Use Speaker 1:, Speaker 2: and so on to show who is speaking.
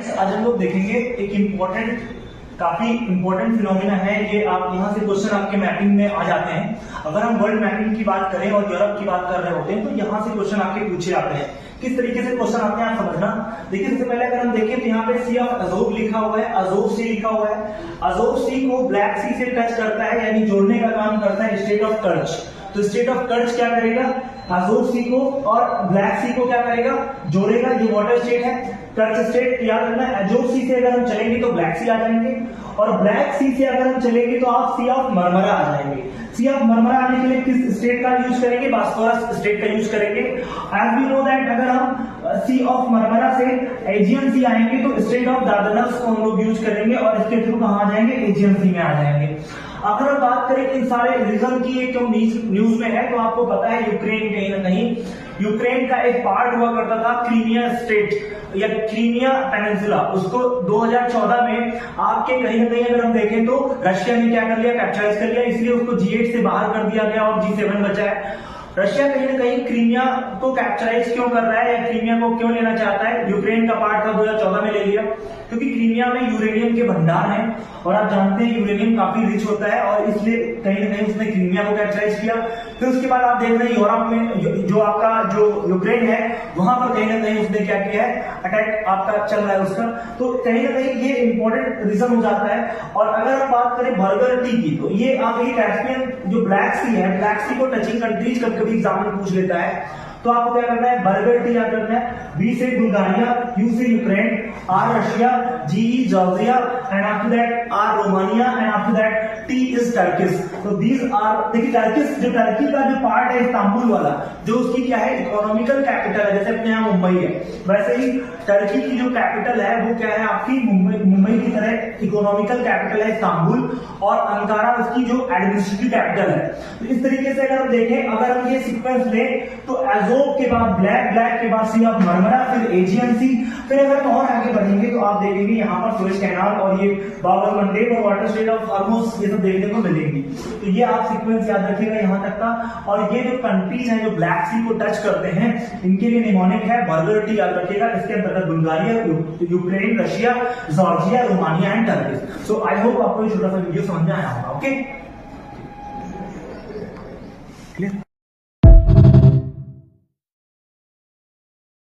Speaker 1: आज हम लोग देखेंगे एक काफी इंपॉर्टेंट फिनोमिना है ये। आप यहाँ से क्वेश्चन आपके मैपिंग में आ जाते हैं। अगर हम वर्ल्ड मैपिंग की बात करें और यूरोप की बात कर रहे होते हैं तो यहाँ से क्वेश्चन आपके पूछे जाते हैं। किस तरीके से क्वेश्चन आते हैं आप समझना। देखिए सबसे पहले अगर हम देखें तो यहाँ पे सी ऑफ अजोव लिखा हुआ है, अजोव सी लिखा हुआ है। अजोव सी को ब्लैक सी से टच करता है यानी जोड़ने का काम करता है स्टेट ऑफ कर्च। तो स्टेट ऑफ कर्च क्या करेगा, अजोव सी को और ब्लैक सी को क्या करेगा, जोड़ेगा। ये वाटर स्टेट है, कर्च स्टेट याद रखना है। अजोव सी से अगर हम चलेंगे तो ब्लैक सी आ जाएंगे और ब्लैक सी से अगर हम चलेंगे तो आप सी ऑफ मरमरा आ जाएंगे। सी ऑफ मरमरा आने के लिए किस स्टेट का यूज करेंगे, बास्फोरस स्टेट का यूज करेंगे। एज वी नो दैट अगर हम सी ऑफ मरमरा से एजियन सी आएंगे तो स्टेट ऑफ दार्दानल्स को हम लोग यूज करेंगे और इसके थ्रू कहां आ जाएंगे, एजियन सी में आ जाएंगे। अगर हम बात करें इन सारे रीजन की, ये क्यों न्यूज में है तो आपको पता है यूक्रेन कहीं ना कहीं, यूक्रेन का एक पार्ट हुआ करता था क्रीमिया स्टेट या क्रीमिया पेनिनसुला, उसको 2014 में आपके कहीं ना कहीं अगर हम देखें तो रशिया ने क्या कर लिया, कैप्चराइज कर लिया। इसलिए उसको G8 से बाहर कर दिया गया और G7 बचा है। रशिया कहीं ना कहीं क्रीमिया को कैप्चराइज क्यों कर रहा है या क्रीमिया को क्यों लेना चाहता है, यूक्रेन का पार्ट था 2014 में ले लिया क्योंकि क्रीमिया में यूरेनियम के भंडार हैं और आप जानते हैं यूरेनियम काफी रिच होता है और इसलिए कहीं ना कहीं उसने क्रीमिया को कैप्चराइज किया। फिर उसके बाद आप देख रहे हैं यूरोप में जो आपका जो यूक्रेन है वहां पर कहीं ना कहीं उसने क्या किया है, अटैक आपका चल रहा है उसका। तो कहीं ना कहीं ये इंपॉर्टेंट रीजन हो जाता है। और अगर हम बात करें बर्गर टी की तो ये आप ये कैस्पियन जो ब्लैक सी है, ब्लैक सी को टचिंग कंट्रीज कभी एग्जाम में पूछ लेता है तो आपको क्या करना है, बर्गर टी याद रखना है। बी से बुल्गारिया, यू से Ukraine, R Russia, G Georgia and after that R Romania and after that T is Turkish. तो दीज आर, देखिए टर्किश जो टर्की का जो पार्ट है इस्तांबुल वाला, जो उसकी क्या है इकोनॉमिकल कैपिटल है, जैसे अपने यहाँ मुंबई है वैसे ही टर्की की जो कैपिटल है वो क्या है आपकी मुंबई की तरह इकोनॉमिकल कैपिटल है इस्तांबुल और अंकारा उसकी जो एडमिनिस्ट्रेटिव कैपिटल है। तो इस तरीके से अगर हम देखें, अगर हम ये सीक्वेंस लें तो अजोव के बाद ब्लैक, ब्लैक के बाद सी ऑफ मरमरा, फिर एजियन सी, फिर अगर हम और आगे बढ़ेंगे तो आप देखेंगे यहाँ पर सुएज कैनाल और ये बाब एल मंडेब और वाटर स्टेट ऑफ हॉर्मुज, ये सब देखने को मिलेंगी। तो ये आप सीक्वेंस याद रखिएगा यहाँ तक का। और ये जो कंट्रीज हैं जो ब्लैक सी को टच करते हैं इनके लिए निमोनिक है बर्गर टी, याद रखिएगा। इसके अंतर्गत Bulgaria, Ukraine, Russia, Georgia, Romania and Turkey. So I hope आपको ये छोटा सा वीडियो समझ में आया होगा। ओके।